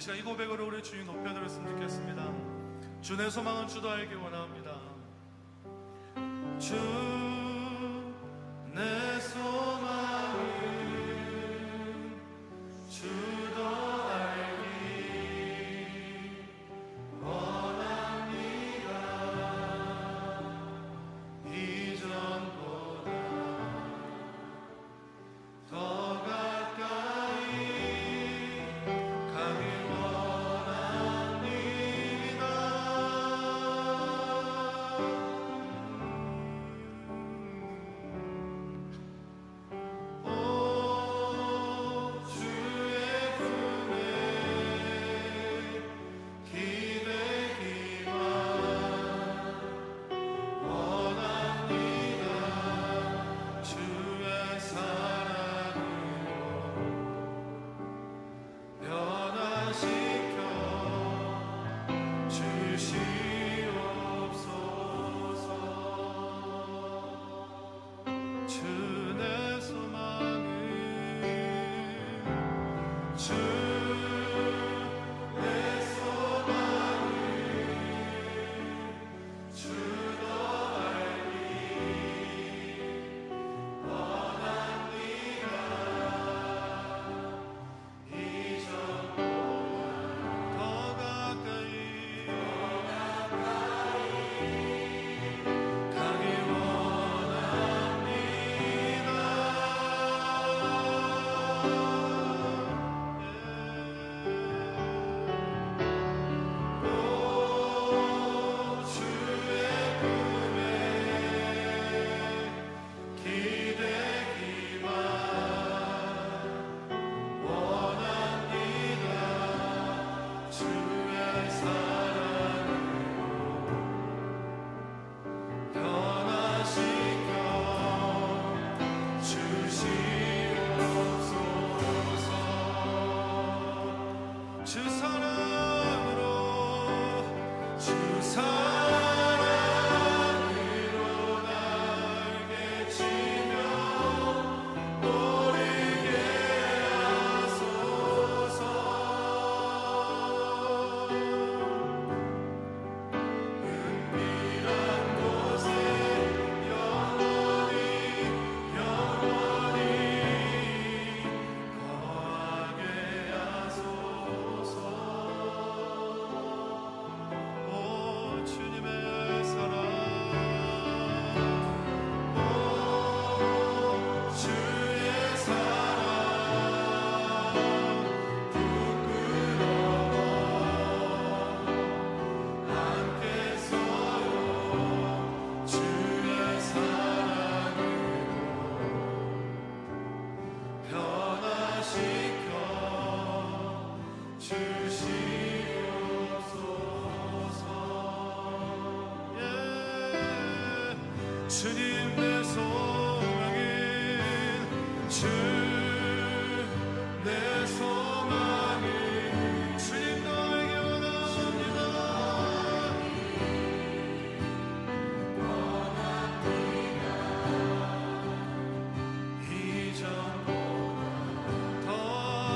시간 이 고백으로 우리 주님 높여드렸으면 좋겠습니다. 주 내 소망은 주도 알기 원합니다. 주 내 소망은 주도 알기 원합니다. 이전보다 더 가까이 가기 원합니다. 오 주의 품에 기대기만 원합니다. 주의 사랑으로 변화시켜 주시옵소서. 주 내 소망은 주 내 소망은 주도 알기 원합니다. 이전보다 더 가까이 가기 원합니다. 오 주의 품에 기대기만 원합니다. 주의 사랑으로 변화시켜 주시옵소서. 주 사랑으로 주 사랑으로 날개 치며 오르게 하소서. 은밀한 곳에 영원히 거하게 하소서. 오 주님의 사랑, 오 주의 사랑 부끄러워 않겠어요. 주의 사랑으로 변화시켜 주시옵소서. 예. 주님 내 소망은 주 내 소망은 주님 너에게 원합니다. 이전보다 더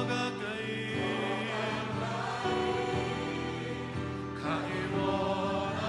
가까이 가기 원합니다.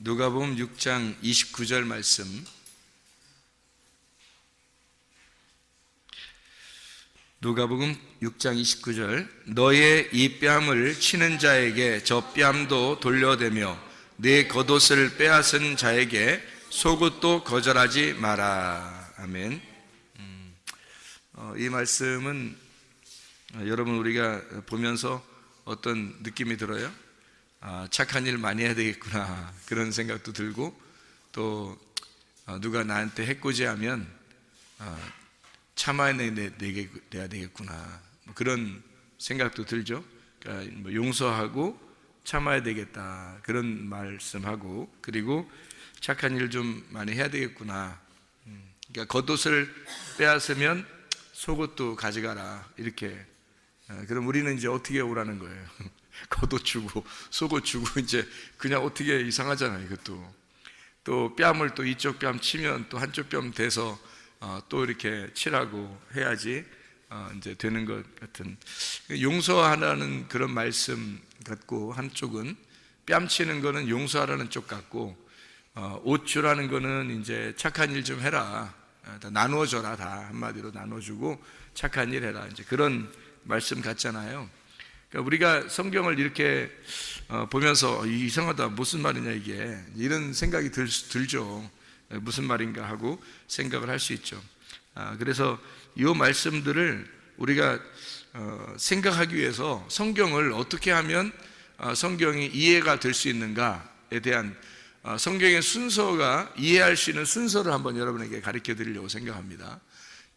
누가복음 6장 29절 말씀. 누가복음 6장 29절. 너의 이 뺨을 치는 자에게 저 뺨도 돌려대며 내 겉옷을 빼앗은 자에게 속옷도 거절하지 마라. 아멘. 이 말씀은 여러분 우리가 보면서 어떤 느낌이 들어요? 착한 일 많이 해야 되겠구나 그런 생각도 들고, 또 누가 나한테 해코지하면 참아내야 되겠구나 그런 생각도 들죠. 그러니까 용서하고 참아야 되겠다 그런 말씀하고, 그리고 착한 일 좀 많이 해야 되겠구나. 그러니까 겉옷을 빼앗으면 속옷도 가져가라 이렇게. 그럼 우리는 이제 어떻게 오라는 거예요? 겉옷 주고 속옷 주고 이제 그냥 어떻게 이상하잖아요. 이것도 또 뺨을 또 이쪽 뺨 치면 또 한쪽 뺨 대서 또 이렇게 치라고 해야지 이제 되는 것 같은, 용서하라는 그런 말씀 같고, 한쪽은 뺨 치는 거는 용서하라는 쪽 같고, 옷 주라는 거는 이제 착한 일 좀 해라, 다 나누어줘라, 다 한마디로 나눠주고 착한 일 해라, 이제 그런 말씀 같잖아요. 그러니까 우리가 성경을 이렇게 보면서 이상하다, 무슨 말이냐 이게, 이런 생각이 들죠. 무슨 말인가 하고 생각을 할 수 있죠. 그래서 이 말씀들을 우리가 생각하기 위해서 성경을 어떻게 하면 성경이 이해가 될 수 있는가에 대한 성경의 순서가 이해할 수 있는 순서를 한번 여러분에게 가르쳐 드리려고 생각합니다.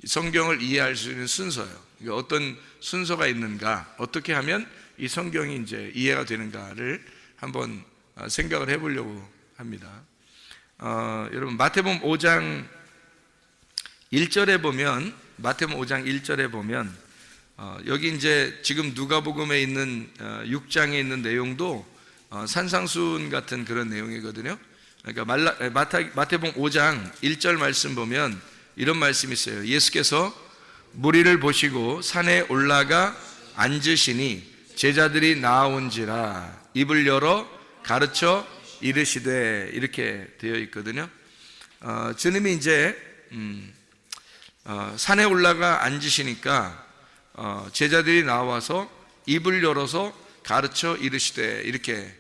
성경을 이해할 수 있는 순서요. 그러니까 어떤 순서가 있는가, 어떻게 하면 이 성경이 이제 이해가 되는가를 한번 생각을 해보려고 합니다. 여러분 마태복음 5장 1절에 보면, 마태복음 5장 1절에 보면 여기 이제 지금 누가복음에 있는 6장에 있는 내용도 산상수훈 같은 그런 내용이거든요. 그러니까 마태복음 5장 1절 말씀 보면 이런 말씀이 있어요. 예수께서 무리를 보시고 산에 올라가 앉으시니 제자들이 나아온지라 입을 열어 가르쳐 이르시되, 이렇게 되어 있거든요. 주님이 이제 산에 올라가 앉으시니까 제자들이 나와서 입을 열어서 가르쳐 이르시되, 이렇게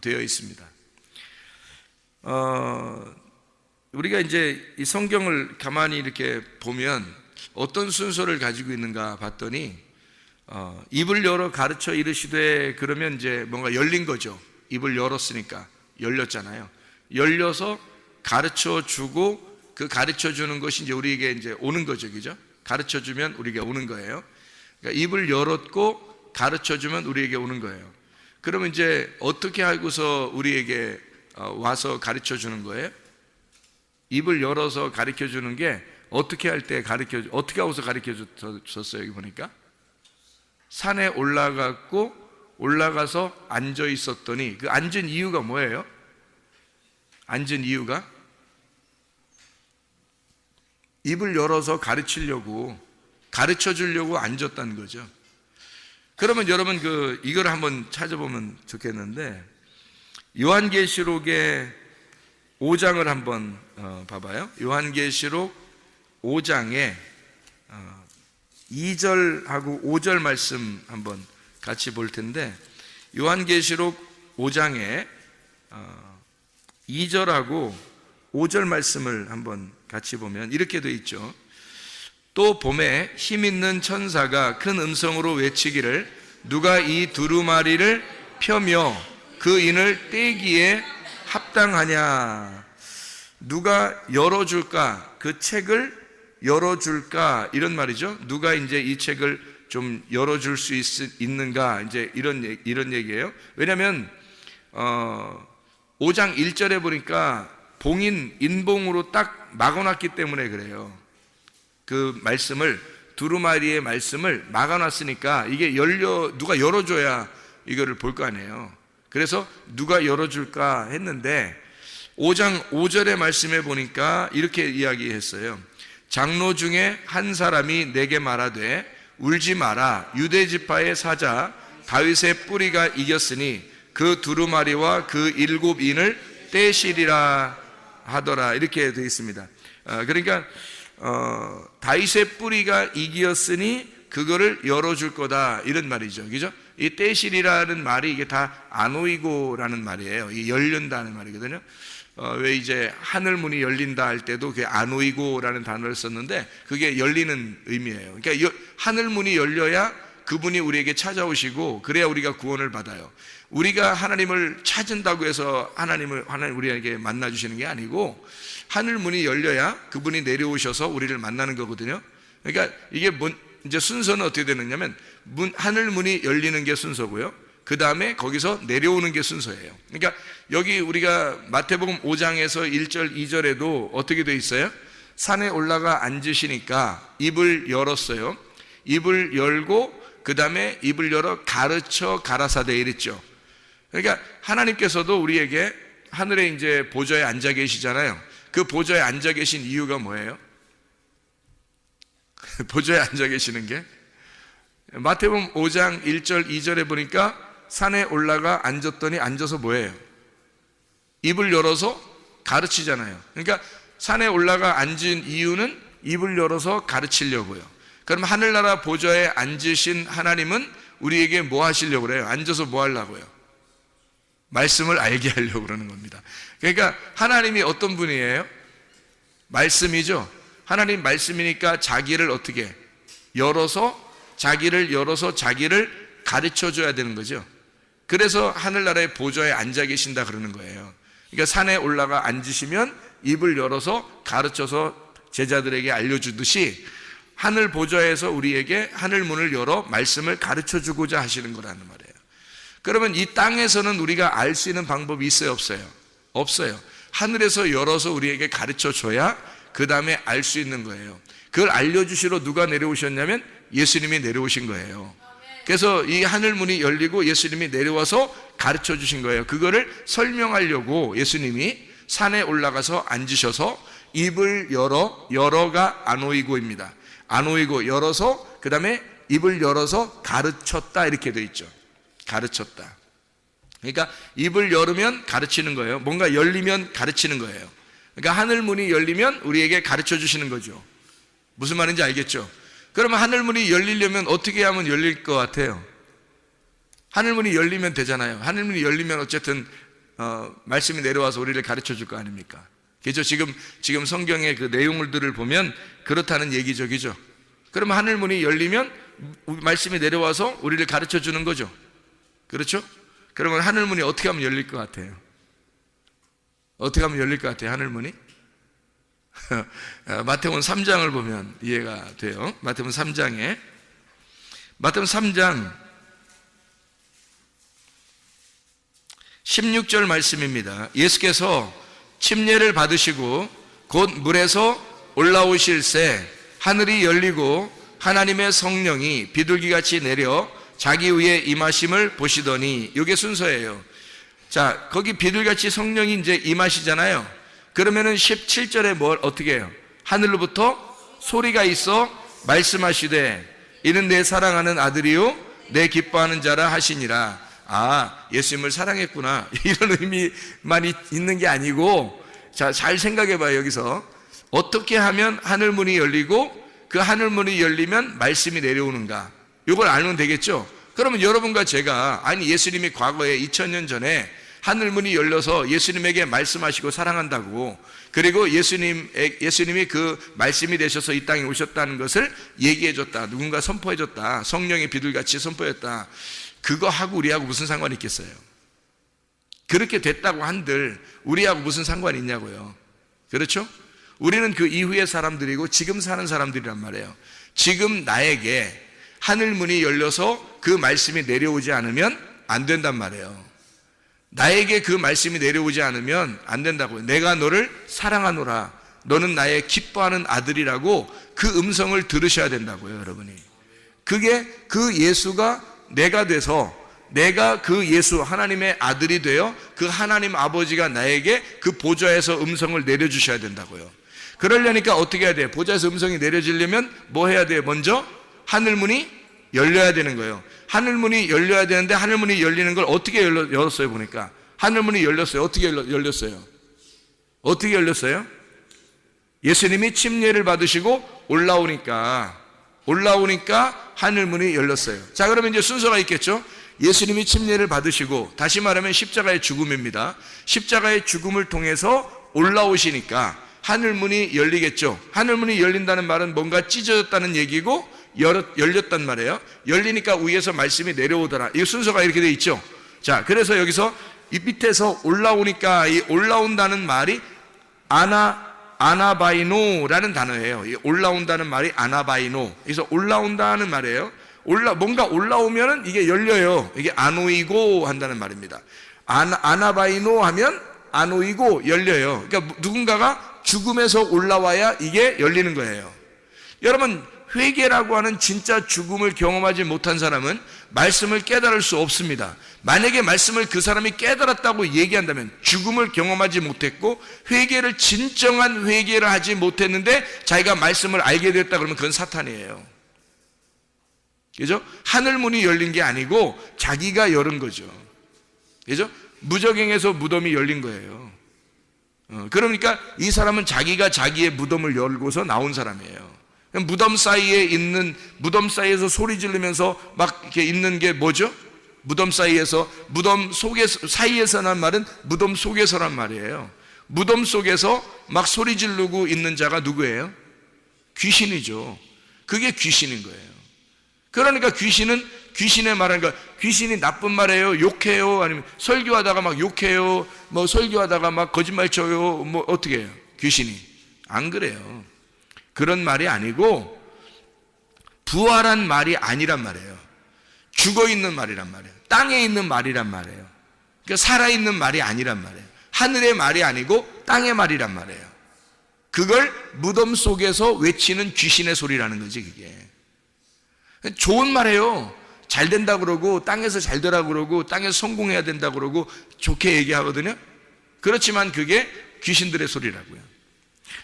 되어 있습니다. 우리가 이제 이 성경을 가만히 이렇게 보면 어떤 순서를 가지고 있는가 봤더니 입을 열어 가르쳐 이르시되, 그러면 이제 뭔가 열린 거죠. 입을 열었으니까 열렸잖아요. 열려서 가르쳐 주고, 그 가르쳐 주는 것이 이제 우리에게 이제 오는 거죠, 그죠? 가르쳐 주면 우리에게 오는 거예요. 그러니까 입을 열었고 가르쳐 주면 우리에게 오는 거예요. 그러면 이제 어떻게 하고서 우리에게 와서 가르쳐 주는 거예요? 입을 열어서 가르쳐 주는 게 어떻게 할 때 어떻게 하고서 가르쳐 줬어요? 여기 보니까 산에 올라가서 앉아 있었더니, 그 앉은 이유가 뭐예요? 앉은 이유가 입을 열어서 가르치려고, 가르쳐 주려고 앉았다는 거죠. 그러면 여러분 이걸 한번 찾아보면 좋겠는데, 요한계시록의 5장을 한번 봐봐요. 요한계시록 5장에 2절하고 5절 말씀 한번 같이 볼 텐데, 요한계시록 5장에 2절하고 5절 말씀을 한번 같이 보면 이렇게 되어 있죠. 또 봄에 힘있는 천사가 큰 음성으로 외치기를, 누가 이 두루마리를 펴며 그 인을 떼기에 합당하냐. 누가 열어줄까? 그 책을 열어줄까? 이런 말이죠. 누가 이제 이 책을 좀 열어줄 수 있는가? 이제 이런 얘기예요. 왜냐하면 5장 1절에 보니까 인봉으로 딱 막아놨기 때문에 그래요. 그 말씀을, 두루마리의 말씀을 막아놨으니까 이게 누가 열어줘야 이거를 볼 거 아니에요. 그래서 누가 열어줄까 했는데 5장 5절의 말씀에 보니까 이렇게 이야기했어요. 장로 중에 한 사람이 내게 말하되 울지 마라. 유대 지파의 사자 다윗의 뿌리가 이겼으니 그 두루마리와 그 7인을 떼시리라 하더라 이렇게 되어 있습니다. 그러니까 다윗의 뿌리가 이기었으니 그거를 열어줄 거다 이런 말이죠. 그죠? 이 떼시리라는 말이 이게 다 아노이고라는 말이에요. 이 열린다는 말이거든요. 왜 이제 하늘 문이 열린다 할 때도 그 아노이고라는 단어를 썼는데 그게 열리는 의미예요. 그러니까 하늘 문이 열려야 그분이 우리에게 찾아오시고 그래야 우리가 구원을 받아요. 우리가 하나님을 찾은다고 해서 하나님 우리에게 만나 주시는 게 아니고 하늘 문이 열려야 그분이 내려오셔서 우리를 만나는 거거든요. 그러니까 이게 이제 순서는 어떻게 되느냐면 하늘 문이 열리는 게 순서고요. 그 다음에 거기서 내려오는 게 순서예요. 그러니까 여기 우리가 마태복음 5장에서 1절 2절에도 어떻게 되어 있어요? 산에 올라가 앉으시니까 입을 열었어요. 입을 열고 그 다음에 입을 열어 가르쳐 가라사대 이랬죠. 그러니까 하나님께서도 우리에게 하늘에 이제 보좌에 앉아 계시잖아요. 그 보좌에 앉아 계신 이유가 뭐예요? 보좌에 앉아 계시는 게 마태복음 5장 1절 2절에 보니까 산에 올라가 앉았더니 앉아서 뭐예요? 입을 열어서 가르치잖아요. 그러니까 산에 올라가 앉은 이유는 입을 열어서 가르치려고요. 그럼 하늘나라 보좌에 앉으신 하나님은 우리에게 뭐 하시려고 그래요? 앉아서 뭐 하려고요? 말씀을 알게 하려고 그러는 겁니다. 그러니까 하나님이 어떤 분이에요? 말씀이죠. 하나님 말씀이니까 자기를 어떻게 자기를 가르쳐 줘야 되는 거죠. 그래서 하늘나라의 보좌에 앉아 계신다 그러는 거예요. 그러니까 산에 올라가 앉으시면 입을 열어서 가르쳐서 제자들에게 알려주듯이 하늘 보좌에서 우리에게 하늘 문을 열어 말씀을 가르쳐 주고자 하시는 거라는 말이에요. 그러면 이 땅에서는 우리가 알 수 있는 방법이 있어요, 없어요? 없어요. 하늘에서 열어서 우리에게 가르쳐 줘야 그 다음에 알 수 있는 거예요. 그걸 알려주시러 누가 내려오셨냐면 예수님이 내려오신 거예요. 그래서 이 하늘 문이 열리고 예수님이 내려와서 가르쳐 주신 거예요. 그거를 설명하려고 예수님이 산에 올라가서 앉으셔서 입을 열어가 아노이고입니다. 아노이고 열어서 그 다음에 입을 열어서 가르쳤다 이렇게 되어 있죠. 가르쳤다. 그러니까 입을 열으면 가르치는 거예요. 뭔가 열리면 가르치는 거예요. 그러니까 하늘 문이 열리면 우리에게 가르쳐 주시는 거죠. 무슨 말인지 알겠죠? 그러면 하늘 문이 열리려면 어떻게 하면 열릴 것 같아요? 하늘 문이 열리면 되잖아요. 하늘 문이 열리면 어쨌든 말씀이 내려와서 우리를 가르쳐 줄 거 아닙니까? 그죠? 지금 성경의 그 내용들을 보면 그렇다는 얘기죠, 그죠? 그러면 하늘 문이 열리면 말씀이 내려와서 우리를 가르쳐 주는 거죠. 그렇죠? 그러면 하늘 문이 어떻게 하면 열릴 것 같아요? 어떻게 하면 열릴 것 같아요? 하늘 문이? 마태복음 3장을 보면 이해가 돼요. 마태복음 3장 16절 말씀입니다. 예수께서 침례를 받으시고 곧 물에서 올라오실새 하늘이 열리고 하나님의 성령이 비둘기같이 내려 자기 위에 임하심을 보시더니 이게 순서예요. 자, 거기 비둘기같이 성령이 이제 임하시잖아요. 그러면은 17절에 뭘 어떻게 해요? 하늘로부터 소리가 있어 말씀하시되 이는 내 사랑하는 아들이요 내 기뻐하는 자라 하시니라. 아, 예수님을 사랑했구나 이런 의미만 있는 게 아니고, 자, 잘 생각해 봐요. 여기서 어떻게 하면 하늘문이 열리고 그 하늘문이 열리면 말씀이 내려오는가, 이걸 알면 되겠죠. 그러면 여러분과 제가, 아니 예수님이 과거에 2000년 전에 하늘문이 열려서 예수님에게 말씀하시고 사랑한다고, 그리고 예수님이 그 말씀이 되셔서 이 땅에 오셨다는 것을 얘기해줬다, 누군가 선포해줬다, 성령의 비둘같이 선포했다. 그거 하고 우리하고 무슨 상관이 있겠어요? 그렇게 됐다고 한들 우리하고 무슨 상관이 있냐고요. 그렇죠? 우리는 그 이후의 사람들이고 지금 사는 사람들이란 말이에요. 지금 나에게 하늘문이 열려서 그 말씀이 내려오지 않으면 안 된단 말이에요. 나에게 그 말씀이 내려오지 않으면 안 된다고요. 내가 너를 사랑하노라, 너는 나의 기뻐하는 아들이라고 그 음성을 들으셔야 된다고요, 여러분이. 그게 그 예수가 내가 돼서, 내가 그 예수 하나님의 아들이 되어 그 하나님 아버지가 나에게 그 보좌에서 음성을 내려주셔야 된다고요. 그러려니까 어떻게 해야 돼요? 보좌에서 음성이 내려지려면 뭐 해야 돼요? 먼저 하늘문이 열려야 되는 거예요. 하늘문이 열려야 되는데 하늘문이 열리는 걸 어떻게 열었어요? 보니까 하늘문이 열렸어요. 어떻게 열렸어요? 어떻게 열렸어요? 예수님이 침례를 받으시고 올라오니까 하늘문이 열렸어요. 자, 그러면 이제 순서가 있겠죠? 예수님이 침례를 받으시고, 다시 말하면 십자가의 죽음입니다. 십자가의 죽음을 통해서 올라오시니까 하늘문이 열리겠죠. 하늘문이 열린다는 말은 뭔가 찢어졌다는 얘기고 열렸단 말이에요. 열리니까 위에서 말씀이 내려오더라. 이 순서가 이렇게 돼 있죠. 자, 그래서 여기서 이 밑에서 올라오니까, 이 올라온다는 말이 아나바이노라는 단어예요. 이 올라온다는 말이 아나바이노. 그래서 올라온다는 말이에요. 뭔가 올라오면은 이게 열려요. 이게 아노이고 한다는 말입니다. 아나바이노 하면 아노이고 열려요. 그러니까 누군가가 죽음에서 올라와야 이게 열리는 거예요. 여러분, 회개라고 하는 진짜 죽음을 경험하지 못한 사람은 말씀을 깨달을 수 없습니다. 만약에 말씀을 그 사람이 깨달았다고 얘기한다면, 죽음을 경험하지 못했고 회개를, 진정한 회개를 하지 못했는데 자기가 말씀을 알게 됐다 그러면 그건 사탄이에요. 그죠? 하늘문이 열린 게 아니고 자기가 열은 거죠. 그죠? 무적행에서 무덤이 열린 거예요. 그러니까 이 사람은 자기가 자기의 무덤을 열고서 나온 사람이에요. 무덤 사이에서 소리 지르면서 막 이렇게 있는 게 뭐죠? 무덤 사이에서 사이에서란 말은 무덤 속에서란 말이에요. 무덤 속에서 막 소리 지르고 있는 자가 누구예요? 귀신이죠. 그게 귀신인 거예요. 그러니까 귀신의 말하는 거, 귀신이 나쁜 말이에요, 욕해요, 아니면 설교하다가 막 욕해요, 뭐 설교하다가 막 거짓말 쳐요, 뭐 어떻게 해요? 귀신이 안 그래요. 그런 말이 아니고 부활한 말이 아니란 말이에요. 죽어있는 말이란 말이에요. 땅에 있는 말이란 말이에요. 그러니까 살아있는 말이 아니란 말이에요. 하늘의 말이 아니고 땅의 말이란 말이에요. 그걸 무덤 속에서 외치는 귀신의 소리라는 거지. 그게 좋은 말이에요. 잘 된다 그러고, 땅에서 잘 되라 그러고, 땅에서 성공해야 된다 그러고 좋게 얘기하거든요. 그렇지만 그게 귀신들의 소리라고요.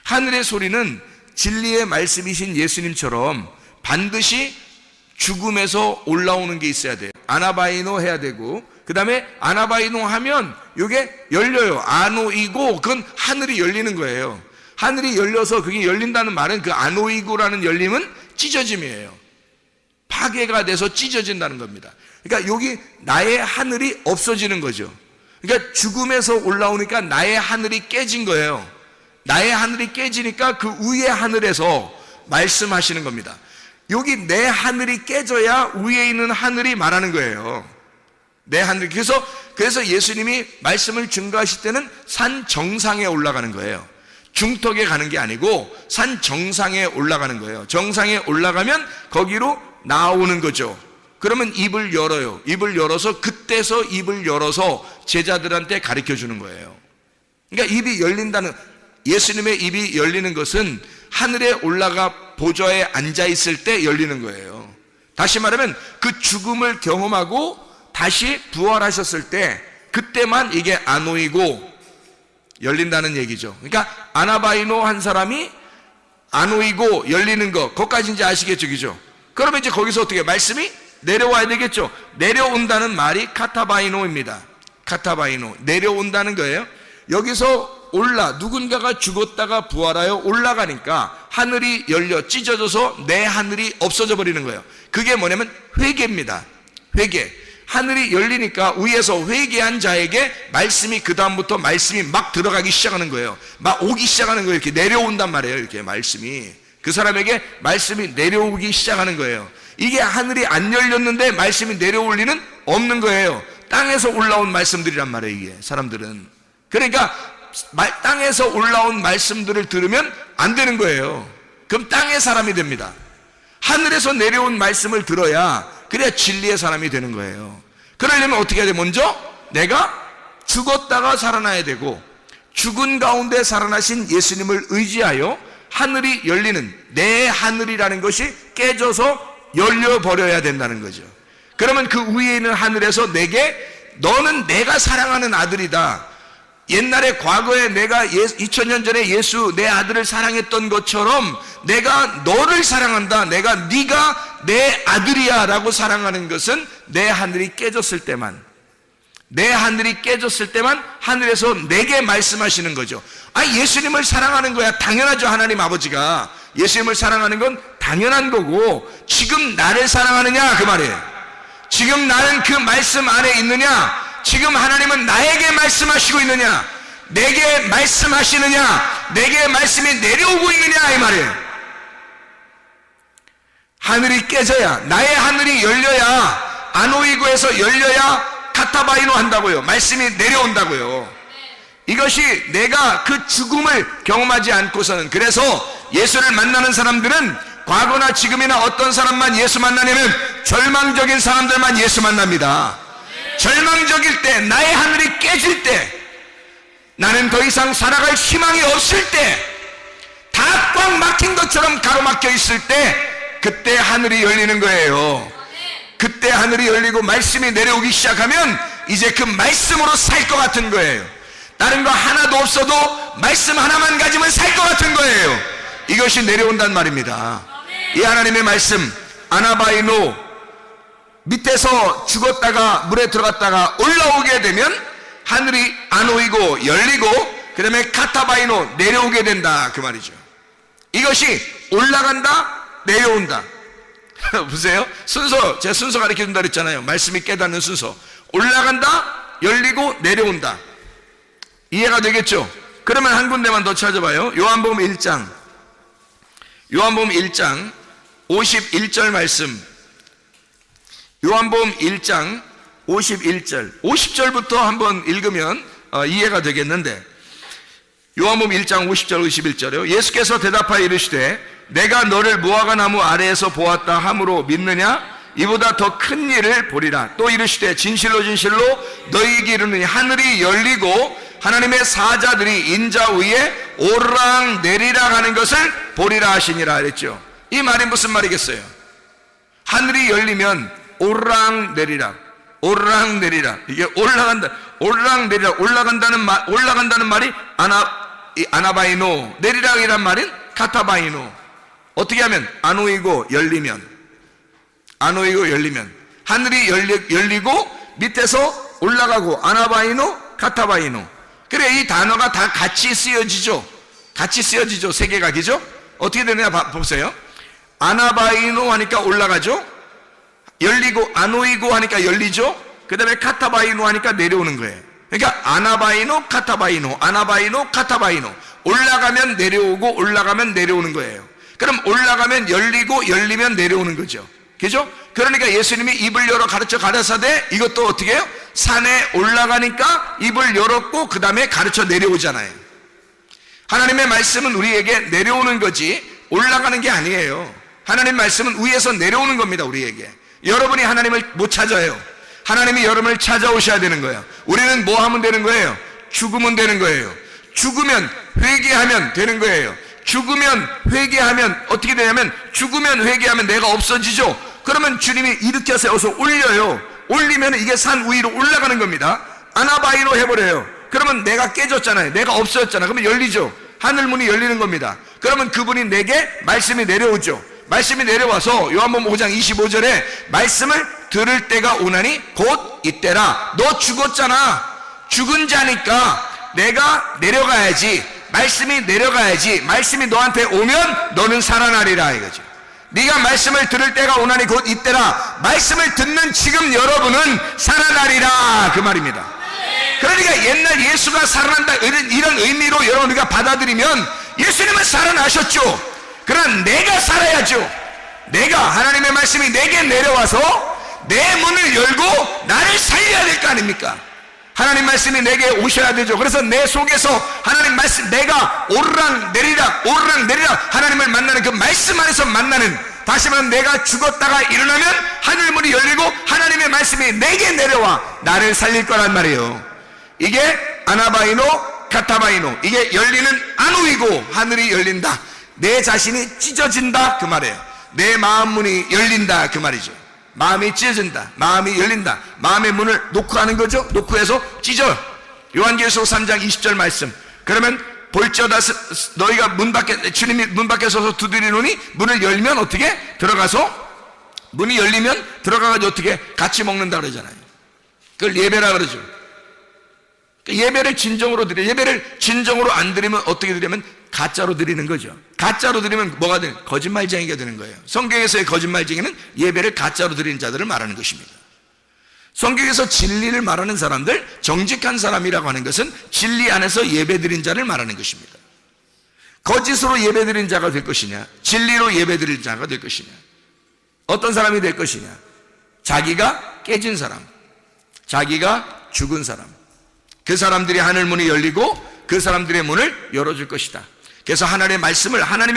하늘의 소리는 진리의 말씀이신 예수님처럼 반드시 죽음에서 올라오는 게 있어야 돼요. 아나바이노 해야 되고, 그 다음에 아나바이노 하면 이게 열려요. 아노이고, 그건 하늘이 열리는 거예요. 하늘이 열려서 그게 열린다는 말은 그 아노이고라는 열림은 찢어짐이에요. 파괴가 돼서 찢어진다는 겁니다. 그러니까 여기 나의 하늘이 없어지는 거죠. 그러니까 죽음에서 올라오니까 나의 하늘이 깨진 거예요. 나의 하늘이 깨지니까 그 위의 하늘에서 말씀하시는 겁니다. 여기 내 하늘이 깨져야 위에 있는 하늘이 말하는 거예요. 내 하늘. 그래서 예수님이 말씀을 증거하실 때는 산 정상에 올라가는 거예요. 중턱에 가는 게 아니고 산 정상에 올라가는 거예요. 정상에 올라가면 거기로 나오는 거죠. 그러면 입을 열어요. 입을 열어서, 그때서 입을 열어서 제자들한테 가르쳐 주는 거예요. 그러니까 입이 열린다는, 예수님의 입이 열리는 것은 하늘에 올라가 보좌에 앉아 있을 때 열리는 거예요. 다시 말하면 그 죽음을 경험하고 다시 부활하셨을 때, 그때만 이게 아노이고 열린다는 얘기죠. 그러니까 아나바이노 한 사람이 아노이고 열리는 거, 그것까지 이제 아시겠죠, 그죠? 그러면 이제 거기서 어떻게 말씀이 내려와야 되겠죠. 내려온다는 말이 카타바이노입니다. 카타바이노, 내려온다는 거예요. 여기서 누군가가 죽었다가 부활하여 올라가니까 하늘이 열려 찢어져서 내 하늘이 없어져 버리는 거예요. 그게 뭐냐면 회개입니다. 회개. 하늘이 열리니까 위에서 회개한 자에게 말씀이, 그 다음부터 말씀이 막 들어가기 시작하는 거예요. 막 오기 시작하는 거예요. 이렇게 내려온단 말이에요. 이렇게 말씀이, 그 사람에게 말씀이 내려오기 시작하는 거예요. 이게 하늘이 안 열렸는데 말씀이 내려올 리는 없는 거예요. 땅에서 올라온 말씀들이란 말이에요. 이게 사람들은. 그러니까 땅에서 올라온 말씀들을 들으면 안 되는 거예요. 그럼 땅의 사람이 됩니다. 하늘에서 내려온 말씀을 들어야, 그래야 진리의 사람이 되는 거예요. 그러려면 어떻게 해야 돼? 먼저 내가 죽었다가 살아나야 되고, 죽은 가운데 살아나신 예수님을 의지하여 하늘이 열리는, 내 하늘이라는 것이 깨져서 열려버려야 된다는 거죠. 그러면 그 위에 있는 하늘에서 내게, 너는 내가 사랑하는 아들이다, 옛날에 과거에 내가 2000년 전에 예수 내 아들을 사랑했던 것처럼 내가 너를 사랑한다, 네가 내 아들이야 라고 사랑하는 것은 내 하늘이 깨졌을 때만, 내 하늘이 깨졌을 때만 하늘에서 내게 말씀하시는 거죠. 예수님을 사랑하는 거야. 당연하죠. 하나님 아버지가 예수님을 사랑하는 건 당연한 거고, 지금 나를 사랑하느냐 그 말이에요. 지금 나는 그 말씀 안에 있느냐, 지금 하나님은 나에게 말씀하시고 있느냐, 내게 말씀하시느냐, 내게 말씀이 내려오고 있느냐 이 말이에요. 하늘이 깨져야, 나의 하늘이 열려야, 아노이고에서 열려야 카타바이노 한다고요. 말씀이 내려온다고요. 이것이 내가 그 죽음을 경험하지 않고서는, 그래서 예수를 만나는 사람들은 과거나 지금이나 어떤 사람만 예수 만나냐면 절망적인 사람들만 예수 만납니다. 절망적일 때, 나의 하늘이 깨질 때, 나는 더 이상 살아갈 희망이 없을 때, 다 꽉 막힌 것처럼 가로막혀 있을 때, 그때 하늘이 열리는 거예요. 그때 하늘이 열리고 말씀이 내려오기 시작하면 이제 그 말씀으로 살 것 같은 거예요. 다른 거 하나도 없어도 말씀 하나만 가지면 살 것 같은 거예요. 이것이 내려온단 말입니다. 이 하나님의 말씀, 아나바이노, 밑에서 죽었다가 물에 들어갔다가 올라오게 되면 하늘이 아노이고 열리고, 그 다음에 카타바이노, 내려오게 된다 그 말이죠. 이것이 올라간다, 내려온다. 보세요. 순서, 제가 순서 가르쳐 준다 그랬잖아요. 말씀이 깨닫는 순서. 올라간다, 열리고, 내려온다. 이해가 되겠죠? 그러면 한 군데만 더 찾아봐요. 요한복음 1장 51절 말씀. 요한복음 1장 51절 50절부터 한번 읽으면 이해가 되겠는데, 요한복음 1장 50절 51절이요. 예수께서 대답하여 이르시되 내가 너를 무화과 나무 아래에서 보았다 함으로 믿느냐? 이보다 더 큰 일을 보리라. 또 이르시되 진실로 진실로 너희에게 이르노니 하늘이 열리고 하나님의 사자들이 인자 위에 오르락 내리락 하는 것을 보리라 하시니라 그랬죠. 이 말이 무슨 말이겠어요? 하늘이 열리면 오르락 내리락, 오르락 내리락, 이게 올라간다, 오르락 내리락, 올라간다는 말이 아나바이노, 내리락이란 말은 카타바이노. 어떻게 하면? 아노이고 열리면, 아노이고 열리면, 하늘이 열리고 밑에서 올라가고, 아나바이노, 카타바이노. 그래, 이 단어가 다 같이 쓰여지죠. 같이 쓰여지죠. 세 개가, 그죠? 어떻게 되느냐 보세요. 아나바이노 하니까 올라가죠. 열리고, 아노이고 하니까 열리죠. 그 다음에 카타바이노 하니까 내려오는 거예요. 그러니까 아나바이노, 카타바이노, 아나바이노, 카타바이노. 올라가면 내려오고, 올라가면 내려오는 거예요. 그럼 올라가면 열리고, 열리면 내려오는 거죠. 그죠? 그러니까 예수님이 입을 열어 가르쳐 가라사대, 이것도 어떻게 해요? 산에 올라가니까 입을 열었고 그 다음에 가르쳐 내려오잖아요. 하나님의 말씀은 우리에게 내려오는 거지 올라가는 게 아니에요. 하나님 말씀은 위에서 내려오는 겁니다. 우리에게. 여러분이 하나님을 못 찾아요. 하나님이 여러분을 찾아오셔야 되는 거예요. 우리는 뭐 하면 되는 거예요? 죽으면 되는 거예요. 죽으면 회개하면 되는 거예요. 죽으면 회개하면 어떻게 되냐면, 죽으면 회개하면 내가 없어지죠. 그러면 주님이 일으켜 세워서 올려요. 올리면 이게 산 위로 올라가는 겁니다. 아나바이로 해버려요. 그러면 내가 깨졌잖아요. 내가 없어졌잖아. 그러면 열리죠. 하늘문이 열리는 겁니다. 그러면 그분이 내게 말씀이 내려오죠. 말씀이 내려와서 요한복음 5장 25절에 말씀을 들을 때가 오나니 곧 이때라. 너 죽었잖아. 죽은 자니까 내가 내려가야지. 말씀이 내려가야지. 말씀이 너한테 오면 너는 살아나리라 이거죠. 네가 말씀을 들을 때가 오나니 곧 이때라. 말씀을 듣는 지금 여러분은 살아나리라 그 말입니다. 그러니까 옛날 예수가 살아난다 이런 의미로 여러분 우리가 받아들이면 예수님은 살아나셨죠. 그러나 내가 살아야죠. 내가, 하나님의 말씀이 내게 내려와서 내 문을 열고 나를 살려야 될 거 아닙니까? 하나님 말씀이 내게 오셔야 되죠. 그래서 내 속에서 하나님 말씀, 내가 오르락 내리락 하나님을 만나는 그 말씀 안에서 만나는, 다시 말하면 내가 죽었다가 일어나면 하늘문이 열리고 하나님의 말씀이 내게 내려와 나를 살릴 거란 말이에요. 이게 아나바이노, 카타바이노. 이게 열리는 아노이고 하늘이 열린다. 내 자신이 찢어진다 그 말이에요. 내 마음 문이 열린다 그 말이죠. 마음이 찢어진다. 마음이 열린다. 마음의 문을 놓고 하는 거죠. 놓고 해서 찢어. 요한계시록 3장 20절 말씀. 그러면 볼지어다 너희가 문 밖에, 주님이 문 밖에 서서 두드리노니 문을 열면 어떻게? 들어가서, 문이 열리면 들어가가지고 어떻게? 같이 먹는다 그러잖아요. 그걸 예배라 그러죠. 예배를 진정으로 드려. 예배를 진정으로 안 드리면 어떻게 드리면 가짜로 드리는 거죠. 가짜로 드리면 뭐가 되는? 거짓말쟁이가 되는 거예요. 성경에서의 거짓말쟁이는 예배를 가짜로 드리는 자들을 말하는 것입니다. 성경에서 진리를 말하는 사람들, 정직한 사람이라고 하는 것은 진리 안에서 예배 드린 자를 말하는 것입니다. 거짓으로 예배 드린 자가 될 것이냐, 진리로 예배 드린 자가 될 것이냐, 어떤 사람이 될 것이냐, 자기가 깨진 사람, 자기가 죽은 사람, 그 사람들이 하늘 문이 열리고 그 사람들의 문을 열어줄 것이다. 그래서 하나님의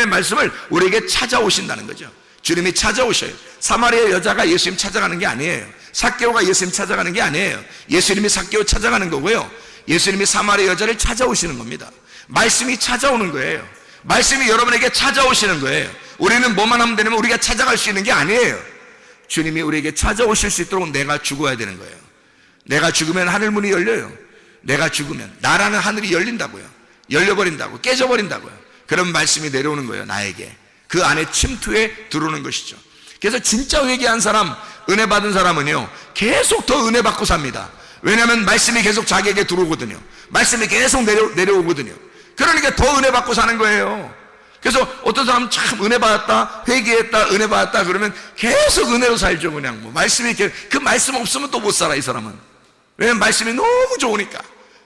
말씀을 우리에게 찾아오신다는 거죠. 주님이 찾아오셔요. 사마리아 여자가 예수님 찾아가는 게 아니에요. 삭개오가 예수님 찾아가는 게 아니에요. 예수님이 삭개오 찾아가는 거고요. 예수님이 사마리아 여자를 찾아오시는 겁니다. 말씀이 찾아오는 거예요. 말씀이 여러분에게 찾아오시는 거예요. 우리는 뭐만 하면 되냐면 우리가 찾아갈 수 있는 게 아니에요. 주님이 우리에게 찾아오실 수 있도록 내가 죽어야 되는 거예요. 내가 죽으면 하늘 문이 열려요. 내가 죽으면 나라는 하늘이 열린다고요. 열려버린다고, 깨져버린다고요. 그런 말씀이 내려오는 거예요. 나에게 그 안에 침투해 들어오는 것이죠. 그래서 진짜 회개한 사람, 은혜 받은 사람은요 계속 더 은혜 받고 삽니다. 왜냐하면 말씀이 계속 자기에게 들어오거든요. 말씀이 계속 내려오거든요. 그러니까 더 은혜 받고 사는 거예요. 그래서 어떤 사람은 참 은혜 받았다, 회개했다, 은혜 받았다 그러면 계속 은혜로 살죠. 그냥 뭐 말씀이 그 말씀 없으면 또 못 살아 이 사람은. 왜냐면 말씀이 너무 좋으니까.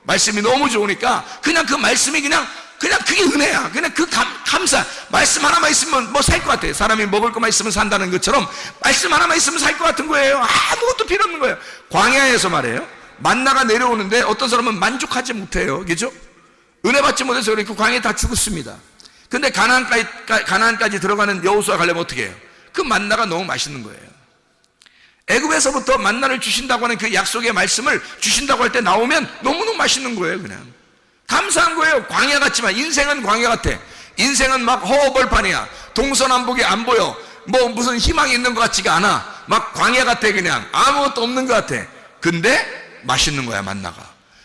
말씀이 너무 좋으니까 그냥 그 말씀이 그냥 그게 은혜야. 그냥 그 감사. 말씀 하나만 있으면 뭐 살 것 같아요. 사람이 먹을 것만 있으면 산다는 것처럼 말씀 하나만 있으면 살 것 같은 거예요. 아무것도 필요 없는 거예요. 광야에서 말이에요. 만나가 내려오는데 어떤 사람은 만족하지 못해요. 그죠? 은혜 받지 못해서 그렇게 광야에 다 죽었습니다. 근데 가나안까지 들어가는 여호수아 가려면 어떻게 해요? 그 만나가 너무 맛있는 거예요. 애굽에서부터 만나를 주신다고 하는 그 약속의 말씀을 주신다고 할 때 나오면 너무너무 맛있는 거예요. 그냥 감사한 거예요. 광야 같지만 인생은 광야 같아. 인생은 막 허허벌판이야. 동서남북이 안 보여. 뭐 무슨 희망이 있는 것 같지가 않아. 막 광야 같아. 그냥 아무것도 없는 것 같아. 근데 맛있는 거야.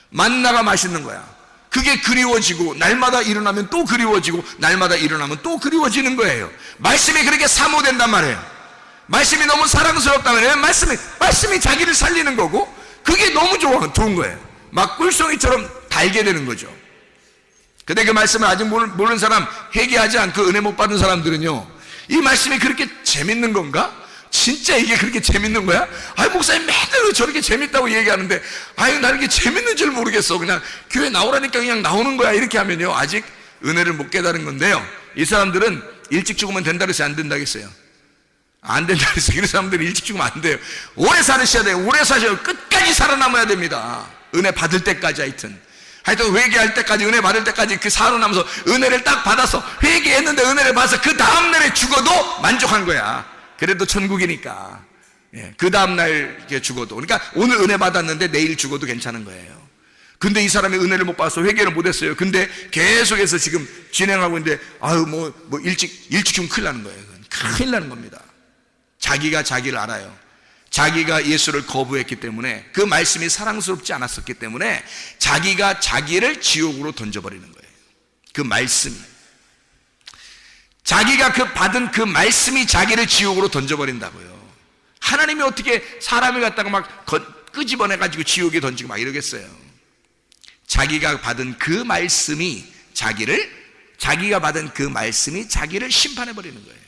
만나가 맛있는 거야. 그게 그리워지고 날마다 일어나면 또 그리워지고 날마다 일어나면 또 그리워지는 거예요. 말씀이 그렇게 사모된단 말이에요. 말씀이 너무 사랑스럽다면 말씀이 자기를 살리는 거고 그게 너무 좋은 거예요. 막 꿀송이처럼 달게 되는 거죠. 근데 그 말씀을 아직 모르는 사람, 회개하지 않고 은혜 못 받은 사람들은요 이 말씀이 그렇게 재밌는 건가? 진짜 이게 그렇게 재밌는 거야? 아유 목사님 맨날 저렇게 재밌다고 얘기하는데 아유 나는 이게 재밌는 줄 모르겠어. 그냥 교회 나오라니까 그냥 나오는 거야. 이렇게 하면요 아직 은혜를 못 깨달은 건데요. 이 사람들은 일찍 죽으면 된다 그래서 안 된다겠어요. 안 된다 그래서 이런 사람들이 일찍 죽으면 안 돼요. 오래 살으셔야 돼요. 오래 사셔야 끝까지 살아남아야 됩니다. 은혜 받을 때까지 하여튼 회개할 때까지 은혜 받을 때까지 그 살아남아서 은혜를 딱 받아서 회개했는데 은혜를 받아서 그 다음날에 죽어도 만족한 거야. 그래도 천국이니까. 그 다음날 죽어도. 그러니까 오늘 은혜 받았는데 내일 죽어도 괜찮은 거예요. 근데 이 사람이 은혜를 못 받아서 회개를 못 했어요. 근데 계속해서 지금 진행하고 있는데 아유 뭐 일찍 죽으면 큰일 나는 거예요. 큰일 나는 겁니다. 자기가 자기를 알아요. 자기가 예수를 거부했기 때문에 그 말씀이 사랑스럽지 않았었기 때문에 자기가 자기를 지옥으로 던져버리는 거예요. 그 말씀이 자기가 받은 그 말씀이 자기를 지옥으로 던져버린다고요. 하나님이 어떻게 사람을 갖다가 막 끄집어내가지고 지옥에 던지고 막 이러겠어요. 자기가 받은 그 말씀이 자기가 받은 그 말씀이 자기를 심판해버리는 거예요.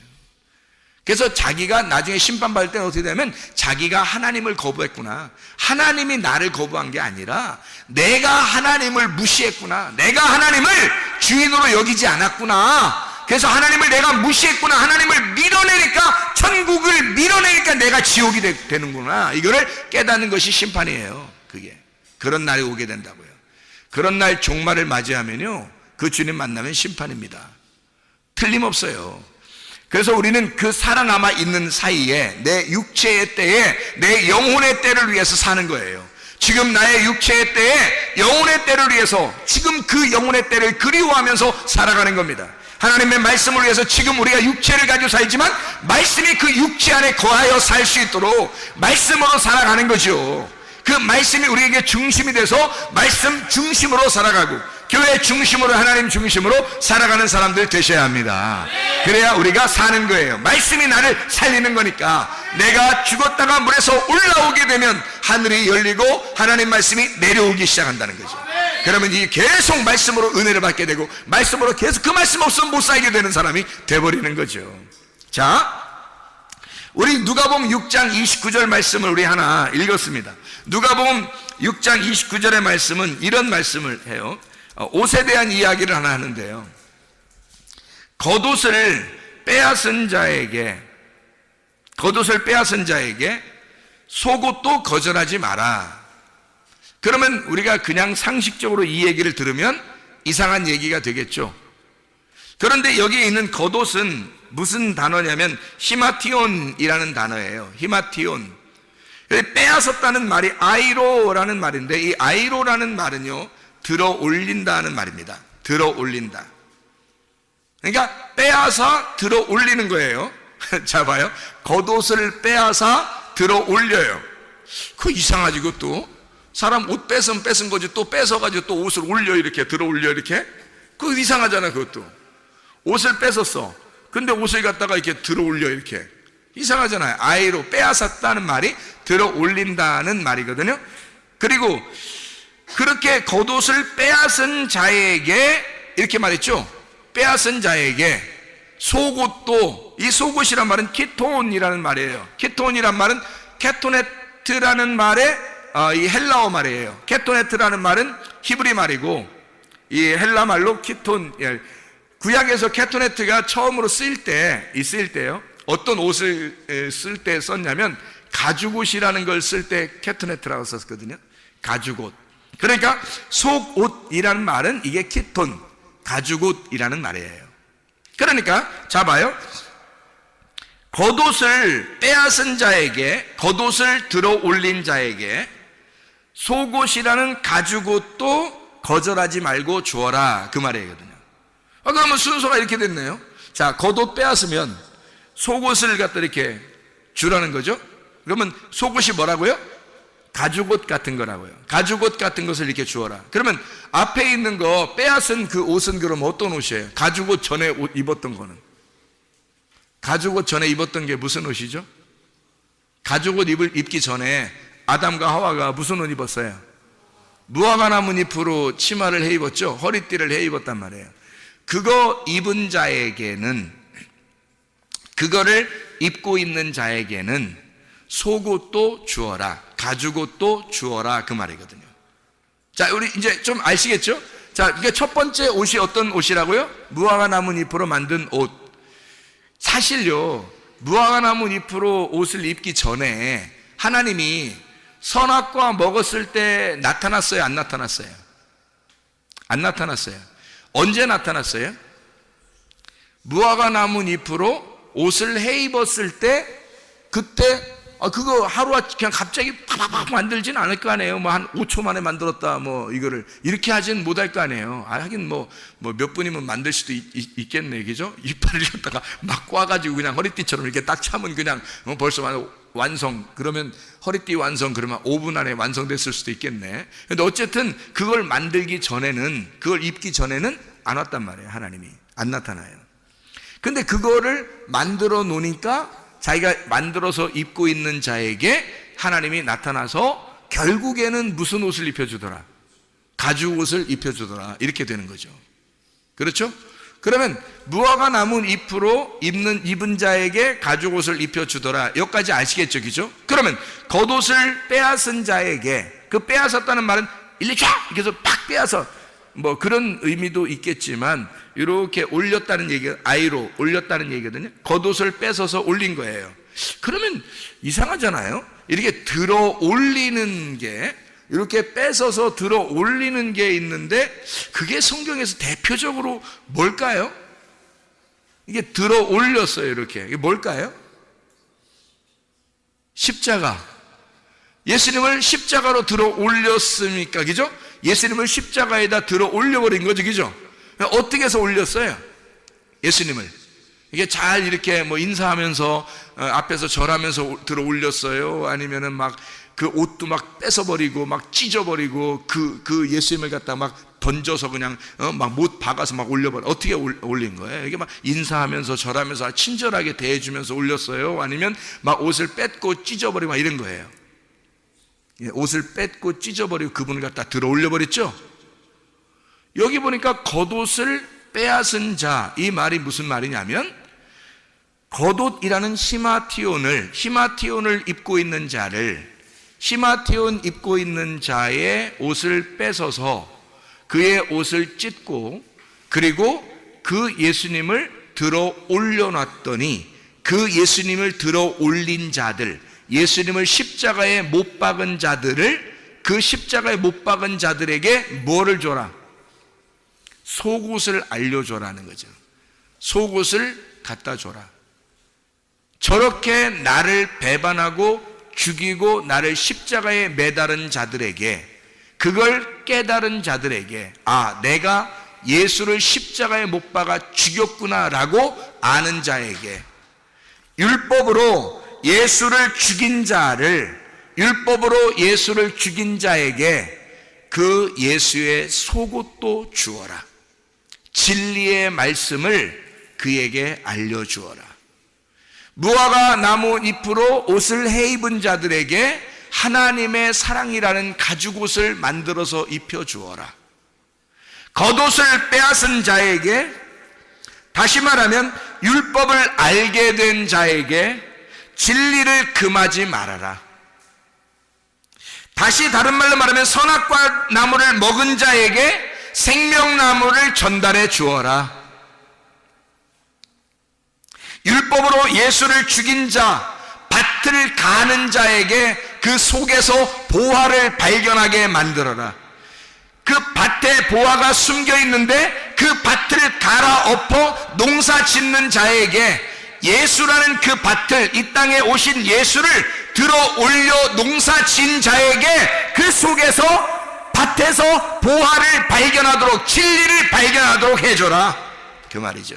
그래서 자기가 나중에 심판받을 때는 어떻게 되냐면 자기가 하나님을 거부했구나. 하나님이 나를 거부한 게 아니라 내가 하나님을 무시했구나. 내가 하나님을 주인으로 여기지 않았구나. 그래서 하나님을 내가 무시했구나. 하나님을 밀어내니까 천국을 밀어내니까 내가 지옥이 되는구나. 이거를 깨닫는 것이 심판이에요. 그게 그런 날이 오게 된다고요. 그런 날 종말을 맞이하면요 그 주님 만나면 심판입니다. 틀림없어요. 그래서 우리는 그 살아남아 있는 사이에 내 육체의 때에 내 영혼의 때를 위해서 사는 거예요. 지금 나의 육체의 때에 영혼의 때를 위해서 지금 그 영혼의 때를 그리워하면서 살아가는 겁니다. 하나님의 말씀을 위해서 지금 우리가 육체를 가지고 살지만 말씀이 그 육체 안에 거하여 살 수 있도록 말씀으로 살아가는 거죠. 그 말씀이 우리에게 중심이 돼서 말씀 중심으로 살아가고 교회 중심으로 하나님 중심으로 살아가는 사람들 되셔야 합니다. 그래야 우리가 사는 거예요. 말씀이 나를 살리는 거니까 내가 죽었다가 물에서 올라오게 되면 하늘이 열리고 하나님 말씀이 내려오기 시작한다는 거죠. 그러면 이 계속 말씀으로 은혜를 받게 되고, 말씀으로 계속 그 말씀 없으면 못 살게 되는 사람이 돼버리는 거죠. 자, 우리 누가복음 6장 29절 말씀을 우리 하나 읽었습니다. 누가복음 6장 29절의 말씀은 이런 말씀을 해요. 옷에 대한 이야기를 하나 하는데요. 겉옷을 빼앗은 자에게 속옷도 거절하지 마라. 그러면 우리가 그냥 상식적으로 이 얘기를 들으면 이상한 얘기가 되겠죠. 그런데 여기에 있는 겉옷은 무슨 단어냐면 히마티온이라는 단어예요. 히마티온. 빼앗았다는 말이 아이로라는 말인데, 이 아이로라는 말은요, 들어 올린다는 말입니다. 들어 올린다. 그러니까 빼앗아 들어 올리는 거예요. 자, 봐요. 겉옷을 빼앗아 들어 올려요. 그거 이상하지, 그것도. 사람 옷 뺏으면 뺏은 거지, 또 뺏어가지고 또 옷을 올려, 이렇게 들어 올려, 이렇게. 그거 이상하잖아, 그것도. 옷을 뺏었어. 근데 옷을 갖다가 이렇게 들어 올려, 이렇게. 이상하잖아요. 아이로, 빼앗았다는 말이 들어 올린다는 말이거든요. 그리고 그렇게 겉옷을 빼앗은 자에게, 이렇게 말했죠. 빼앗은 자에게 속옷도, 이 속옷이란 말은 키톤이라는 말이에요. 키톤이란 말은 케토네트라는 말의 이 헬라어 말이에요. 케토네트라는 말은 히브리 말이고, 이 헬라 말로 키톤, 구약에서 케토네트가 처음으로 쓰일 때요. 어떤 옷을 쓸 때 썼냐면 가죽옷이라는 걸 쓸 때 케토네트라고 썼거든요. 가죽옷. 그러니까 속옷이라는 말은 이게 키톤, 가죽옷이라는 말이에요. 그러니까 자 봐요. 겉옷을 빼앗은 자에게, 겉옷을 들어 올린 자에게 속옷이라는 가죽옷도 거절하지 말고 주어라, 그 말이거든요. 그러면 순서가 이렇게 됐네요. 자, 겉옷 빼앗으면 속옷을 갖다 이렇게 주라는 거죠. 그러면 속옷이 뭐라고요? 가죽옷 같은 거라고요. 가죽옷 같은 것을 이렇게 주어라. 그러면 앞에 있는 거 빼앗은 그 옷은 그럼 어떤 옷이에요? 가죽옷 전에 옷 입었던 거는, 가죽옷 전에 입었던 게 무슨 옷이죠? 가죽옷 입기 전에 아담과 하와가 무슨 옷 입었어요? 무화과 나뭇잎으로 치마를 해 입었죠. 허리띠를 해 입었단 말이에요. 그거 입은 자에게는, 그거를 입고 있는 자에게는 속옷도 주어라, 가죽옷도 주어라, 그 말이거든요. 자, 우리 이제 좀 아시겠죠? 자, 이게 첫 번째 옷이 어떤 옷이라고요? 무화과 나뭇잎으로 만든 옷. 사실요, 무화과 나뭇잎으로 옷을 입기 전에 하나님이 선악과 먹었을 때 나타났어요, 안 나타났어요? 안 나타났어요. 언제 나타났어요? 무화과 나뭇잎으로 옷을 해 입었을 때, 그때 그거 하루아침 그냥 갑자기 팍팍팍 만들진 않을 거 아니에요. 뭐 한 5초 만에 만들었다, 뭐 이거를 이렇게 하진 못할 거 아니에요. 하긴 뭐 몇 분이면 만들 수도 있겠네, 그죠? 이빨을 갖다가 막 꽈가지고 그냥 허리띠처럼 이렇게 딱 차면 그냥 벌써 완성. 그러면 허리띠 완성, 그러면 5분 안에 완성됐을 수도 있겠네. 근데 어쨌든 그걸 만들기 전에는, 그걸 입기 전에는 안 왔단 말이에요. 하나님이 안 나타나요. 근데 그거를 만들어 놓으니까 자기가 만들어서 입고 있는 자에게 하나님이 나타나서 결국에는 무슨 옷을 입혀주더라? 가죽옷을 입혀주더라. 이렇게 되는 거죠. 그렇죠? 그러면 무화과 나뭇잎으로 입은 자에게 가죽옷을 입혀주더라. 여기까지 아시겠죠? 그죠? 그러면 겉옷을 빼앗은 자에게, 그 빼앗았다는 말은 이렇게 해서 팍 빼앗아, 뭐 그런 의미도 있겠지만 이렇게 올렸다는 얘기가, 아이로 올렸다는 얘기거든요. 겉옷을 뺏어서 올린 거예요. 그러면 이상하잖아요. 이렇게 들어 올리는 게, 이렇게 뺏어서 들어 올리는 게 있는데, 그게 성경에서 대표적으로 뭘까요? 이게 들어 올렸어요. 이렇게. 이게 뭘까요? 십자가. 예수님을 십자가로 들어 올렸습니까? 그죠? 예수님을 십자가에다 들어 올려버린 거죠. 그죠? 어떻게 해서 올렸어요? 예수님을. 이게 잘 이렇게 뭐 인사하면서 앞에서 절하면서 들어 올렸어요? 아니면은 막 그 옷도 막 뺏어버리고 막 찢어버리고 그 예수님을 갖다 막 던져서 그냥 막 못 박아서 막 올려버려. 어떻게 올린 거예요? 이게 막 인사하면서 절하면서 친절하게 대해주면서 올렸어요? 아니면 막 옷을 뺏고 찢어버리고 막 이런 거예요? 옷을 뺏고 찢어버리고 그분을 갖다 들어 올려버렸죠? 여기 보니까 겉옷을 빼앗은 자, 이 말이 무슨 말이냐면 겉옷이라는 히마티온을 입고 있는 자를, 히마티온 입고 있는 자의 옷을 뺏어서 그의 옷을 찢고, 그리고 그 예수님을 들어 올려놨더니 그 예수님을 들어 올린 자들, 예수님을 십자가에 못 박은 자들을, 그 십자가에 못 박은 자들에게 뭐를 줘라? 속옷을 알려줘라는 거죠. 속옷을 갖다 줘라. 저렇게 나를 배반하고 죽이고 나를 십자가에 매달은 자들에게, 그걸 깨달은 자들에게, 아, 내가 예수를 십자가에 못 박아 죽였구나 라고 아는 자에게, 율법으로 예수를 죽인 자에게 그 예수의 속옷도 주어라. 진리의 말씀을 그에게 알려주어라. 무화과 나무 잎으로 옷을 해입은 자들에게 하나님의 사랑이라는 가죽옷을 만들어서 입혀주어라. 겉옷을 빼앗은 자에게, 다시 말하면 율법을 알게 된 자에게 진리를 금하지 말아라. 다시 다른 말로 말하면 선악과 나무를 먹은 자에게 생명나무를 전달해 주어라. 율법으로 예수를 죽인 자, 밭을 가는 자에게 그 속에서 보화를 발견하게 만들어라. 그 밭에 보화가 숨겨 있는데 그 밭을 갈아엎어 농사 짓는 자에게 예수라는 그 밭을, 이 땅에 오신 예수를 들어 올려 농사 진 자에게 그 속에서 밭에서 보화를 발견하도록, 진리를 발견하도록 해줘라, 그 말이죠.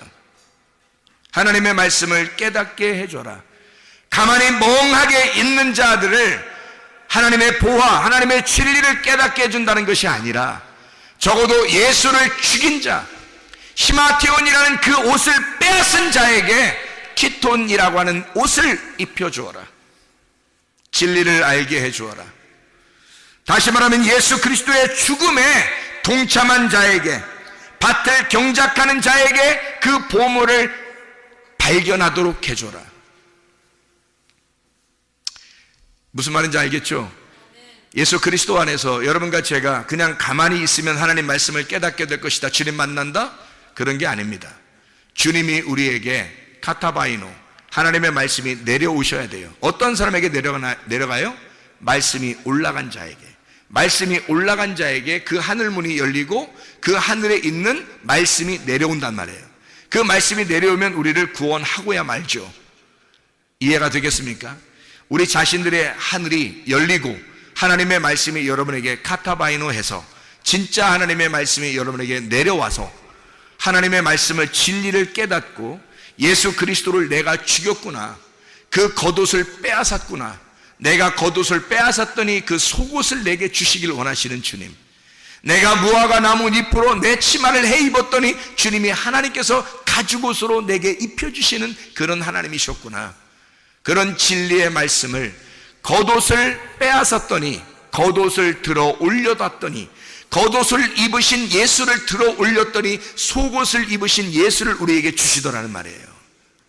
하나님의 말씀을 깨닫게 해줘라. 가만히 멍하게 있는 자들을 하나님의 보화, 하나님의 진리를 깨닫게 해준다는 것이 아니라 적어도 예수를 죽인 자, 히마티온이라는 그 옷을 빼앗은 자에게 키톤이라고 하는 옷을 입혀주어라. 진리를 알게 해주어라. 다시 말하면 예수 그리스도의 죽음에 동참한 자에게, 밭을 경작하는 자에게 그 보물을 발견하도록 해줘라. 무슨 말인지 알겠죠? 예수 그리스도 안에서 여러분과 제가 그냥 가만히 있으면 하나님 말씀을 깨닫게 될 것이다, 주님 만난다, 그런 게 아닙니다. 주님이 우리에게 카타바이노, 하나님의 말씀이 내려오셔야 돼요. 어떤 사람에게 내려가요? 말씀이 올라간 자에게. 말씀이 올라간 자에게 그 하늘문이 열리고 그 하늘에 있는 말씀이 내려온단 말이에요. 그 말씀이 내려오면 우리를 구원하고야 말죠. 이해가 되겠습니까? 우리 자신들의 하늘이 열리고 하나님의 말씀이 여러분에게 카타바이노 해서 진짜 하나님의 말씀이 여러분에게 내려와서 하나님의 말씀을, 진리를 깨닫고 예수 그리스도를 내가 죽였구나, 그 겉옷을 빼앗았구나, 내가 겉옷을 빼앗았더니 그 속옷을 내게 주시길 원하시는 주님, 내가 무화과 나무 잎으로 내 치마를 해입었더니 주님이 하나님께서 가죽옷으로 내게 입혀주시는 그런 하나님이셨구나. 그런 진리의 말씀을, 겉옷을 빼앗았더니 겉옷을 들어 올려놨더니, 겉옷을 입으신 예수를 들어 올렸더니 속옷을 입으신 예수를 우리에게 주시더라는 말이에요.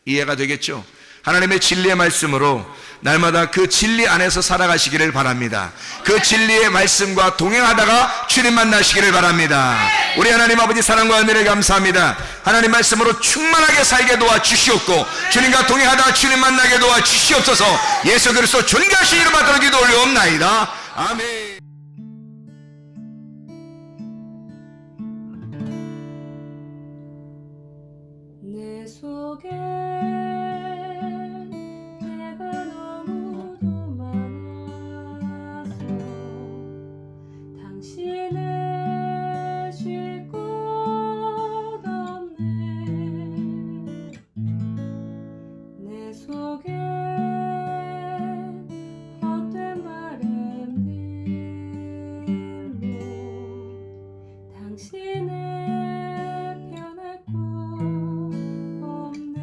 이해가 되겠죠? 하나님의 진리의 말씀으로 날마다 그 진리 안에서 살아가시기를 바랍니다. 그 진리의 말씀과 동행하다가 주님 만나시기를 바랍니다. 우리 하나님 아버지 사랑과 은혜를 감사합니다. 하나님 말씀으로 충만하게 살게 도와주시옵고 주님과 동행하다가 주님 만나게 도와주시옵소서. 예수 그리스도 존귀하신 이름 받들어 기도 올려옵나이다. 아멘. 내 속에 내가 너무도 많아서 당신을 쉴 곳 없네. 내 속에 헛된 바램들로 당신의 편할 곳 없네.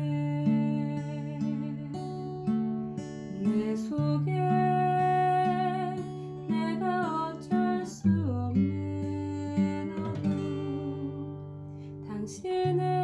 당신의